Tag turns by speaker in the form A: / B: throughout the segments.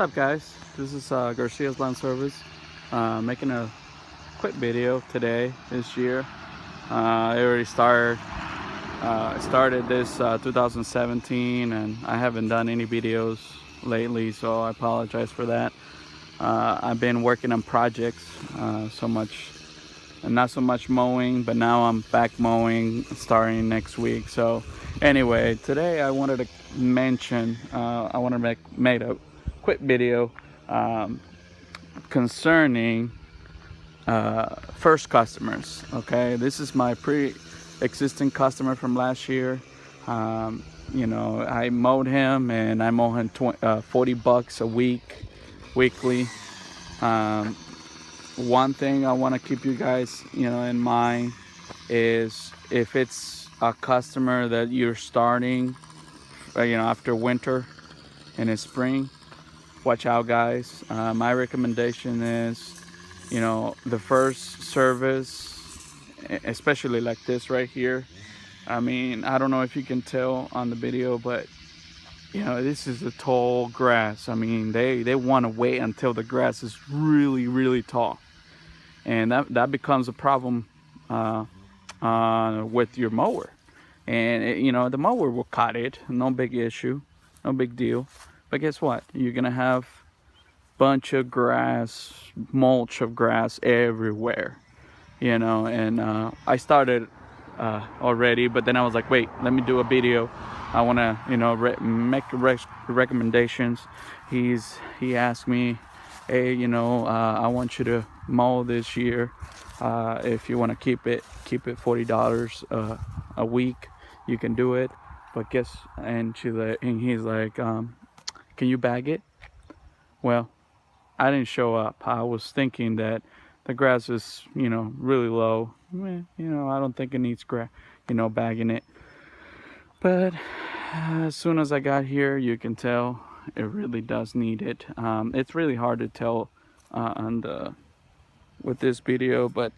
A: What's up, guys? This is Garcia's Lawn Service, making a quick video today this year. I already started this 2017, and I haven't done any videos lately, so I apologize for that. I've been working on projects, so much, and not so much mowing, but now I'm back mowing starting next week. So anyway, today I wanted to mention, I want to make a quick video concerning first customers. Okay, this is my pre-existing customer from last year. You know, I mowed him, and I mow him $40 a week, weekly. One thing I want to keep you guys, in mind is if it's a customer that you're starting, after winter and in spring, watch out, guys. My recommendation is, the first service, especially like this right here. I mean, I don't know if you can tell on the video, but this is a tall grass. I mean, they want to wait until the grass is really, really tall, and that becomes a problem with your mower. And the mower will cut it, no big issue, no big deal. But guess what? You're gonna have bunch of grass, mulch of grass everywhere, and I started already, but then I was like, wait, let me do a video. I want to make recommendations. He asked me, hey, I want you to mow this year. If you want to keep it $40 a week, you can do it. But and he's like, can you bag it? Well, I didn't show up. I was thinking that the grass is, really low. I don't think it needs bagging it. But as soon as I got here, you can tell it really does need it. It's really hard to tell with this video, but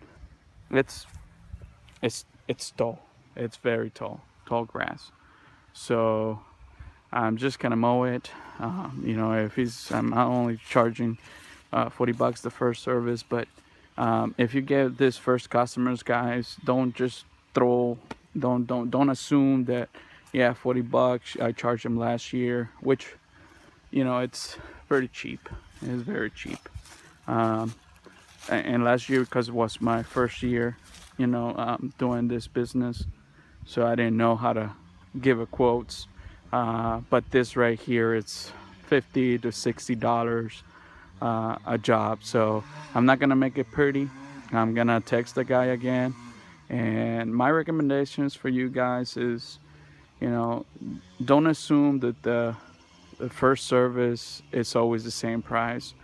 A: it's tall. It's very tall grass. So I'm just gonna mow it. If I'm not only charging $40 the first service, but if you get this first customers, guys, don't just don't assume that, yeah, $40 I charged them last year, which it's very cheap. It's very cheap. And last year, because it was my first year doing this business, so I didn't know how to give a quotes. But this right here, it's $50 to $60 a job. So I'm not gonna make it pretty. I'm gonna text the guy again. And my recommendations for you guys is, don't assume that the first service is always the same price.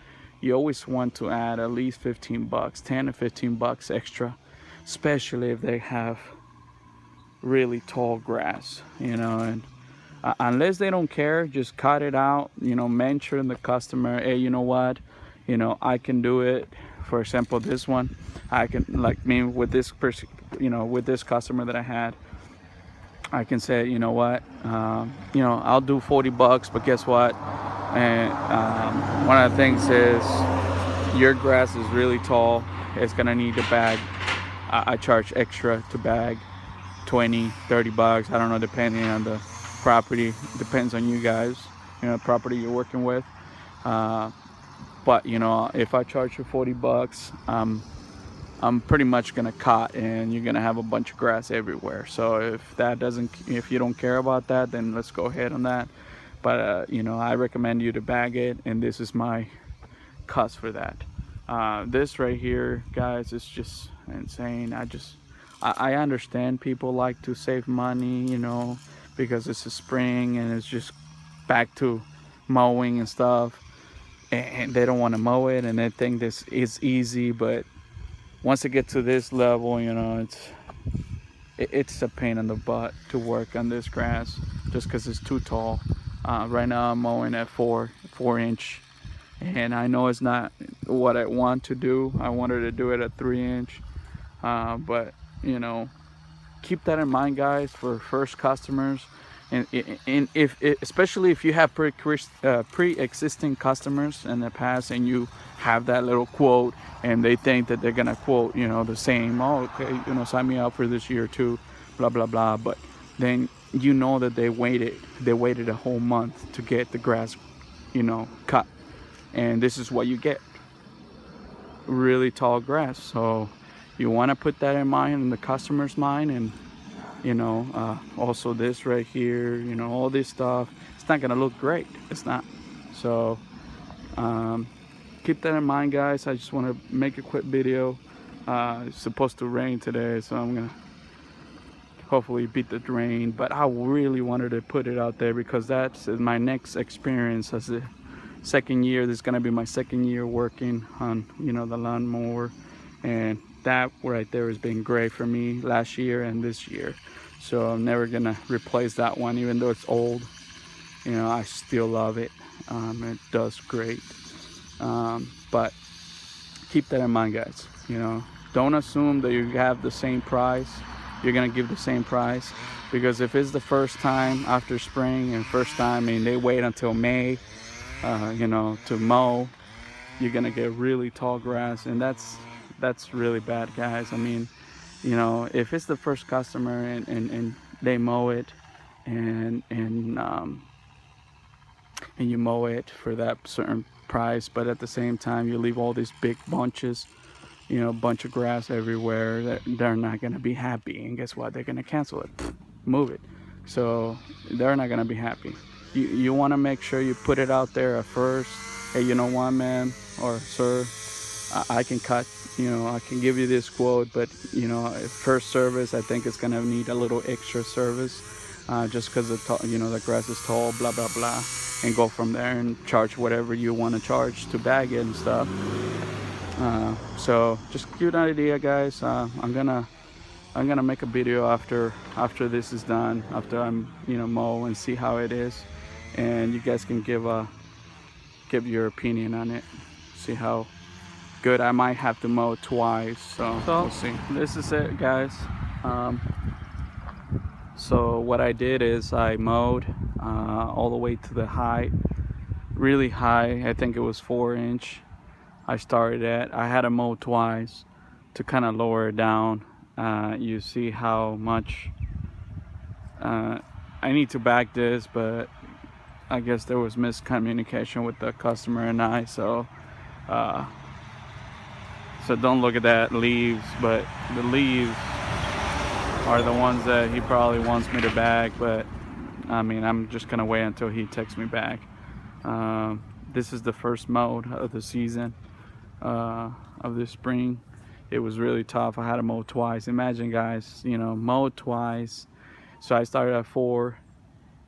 A: You always want to add at least $15, 10 to $15 extra, especially if they have really tall grass, and unless they don't care, just cut it out. Mention the customer, hey, you know what, I can do it. For example, this one, I can, like me with this person, with this customer that I had, I can say, you know what, I'll do $40, but guess what? And one of the things is, your grass is really tall. It's gonna need a bag. I charge extra to bag, 20, $30. I don't know, depending on the property. Depends on you guys, property you're working with. But if I charge you $40, I'm pretty much gonna cut, and you're gonna have a bunch of grass everywhere. So if you don't care about that, then let's go ahead on that. But I recommend you to bag it, and this is my cost for that. This right here, guys, is just insane. I understand people like to save money, because it's a spring and it's just back to mowing and stuff, and they don't want to mow it, and they think this is easy. But once it gets to this level, it's a pain in the butt to work on this grass, just because it's too tall. Right now I'm mowing at 4-inch, and I know it's not what I want to do. I wanted to do it at 3-inch, but keep that in mind, guys, for first customers. And if especially if you have pre-existing customers in the past, and you have that little quote, and they think that they're gonna quote, you know, the same, oh, okay, you know, sign me up for this year too, blah blah blah. But then you know that they waited a whole month to get the grass, you know, cut, and this is what you get: really tall grass. So you want to put that in mind, in the customer's mind. And you know, also this right here, you know, all this stuff, it's not gonna look great. It's not. So um, keep that in mind, guys. I just want to make a quick video. It's supposed to rain today, so I'm gonna hopefully beat the rain. But I really wanted to put it out there because that's my next experience as a second year. This is gonna be my second year working on, you know, the lawnmower, and that right there has been great for me last year and this year. So I'm never gonna replace that one, even though it's old. You know, I still love it. It does great. But keep that in mind, guys. You know, don't assume that you have the same price. You're gonna give the same price, because if it's the first time after spring and first time, and they wait until May, you know, to mow, you're gonna get really tall grass, and that's really bad, guys. I mean, you know, if it's the first customer, and they mow it, and and you mow it for that certain price, but at the same time you leave all these big bunches, you know, bunch of grass everywhere, that they're not gonna be happy. And guess what? They're gonna cancel it, move it. So they're not gonna be happy. You want to make sure you put it out there at first. Hey, you know what, man or sir, I can cut, you know, I can give you this quote, but you know, first service, I think it's gonna need a little extra service, just because you know, the grass is tall, blah blah blah, and go from there and charge whatever you want to charge to bag it and stuff. So just give an idea, guys. I'm gonna make a video after this is done, after I'm, you know, mow, and see how it is, and you guys can give your opinion on it. See how good. I might have to mow twice, so we'll see. This is it, guys. So what I did is I mowed all the way to the height, really high. I think it was 4 inch. I started at. I had to mow twice to kind of lower it down. You see how much I need to back this, but I guess there was miscommunication with the customer and I. So don't look at that leaves, but the leaves are the ones that he probably wants me to bag. But I mean, I'm just gonna wait until he texts me back. This is the first mode of the season, of this spring. It was really tough. I had to mow twice. Imagine, guys, you know, mow twice. So I started at 4,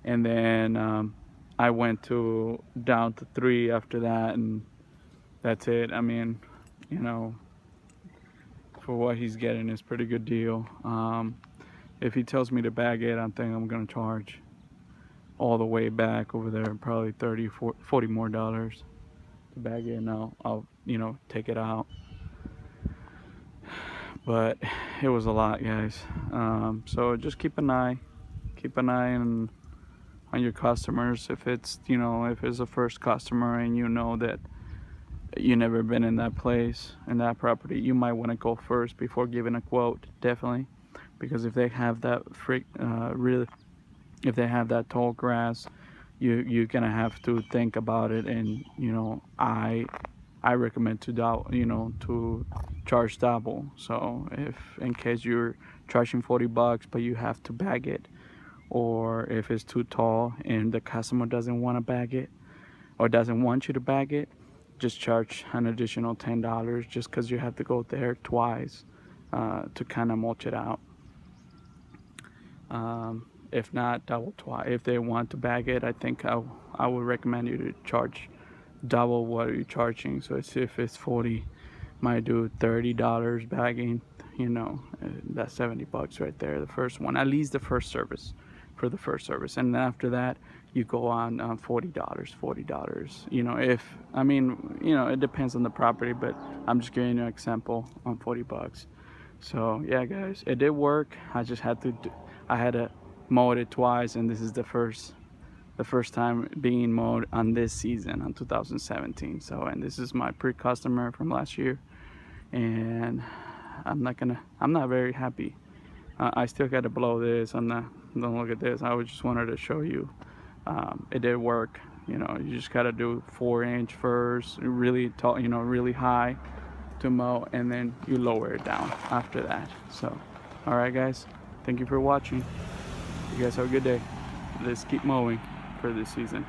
A: and then I went down to 3 after that, and that's it. I mean, you know, for what he's getting is pretty good deal. If he tells me to bag it, I think I'm gonna charge all the way back over there, probably $40 more to bag it, and I'll you know, take it out. But it was a lot, guys. So just keep an eye on your customers. If it's, you know, if it's a first customer and you know that you never been in that place, in that property, you might want to go first before giving a quote, definitely, because if they have that if they have that tall grass, you're gonna have to think about it. And you know, I recommend to charge double. So if in case you're charging $40 but you have to bag it, or if it's too tall and the customer doesn't want to bag it or doesn't want you to bag it, just charge an additional $10, just because you have to go there twice to kind of mulch it out. If not, double twice. If they want to bag it, I think I would recommend you to charge double what you're charging. So if it's 40, might do $30 bagging, you know, that's $70 right there, the first one, at least the first service, for the first service. And then after that you go on $40, you know. If, I mean, you know, it depends on the property, but I'm just giving you an example on $40. So yeah, guys, it did work. I just had to mowed it twice, and this is the first time being mowed on this season on 2017. So, and this is my pre-customer from last year, and I'm not very happy. I still got to blow this. Don't look at this. I just wanted to show you it did work. You know, you just got to do 4-inch first, really tall, you know, really high to mow, and then you lower it down after that. So, all right, guys, thank you for watching. You guys have a good day. Let's keep mowing for this season.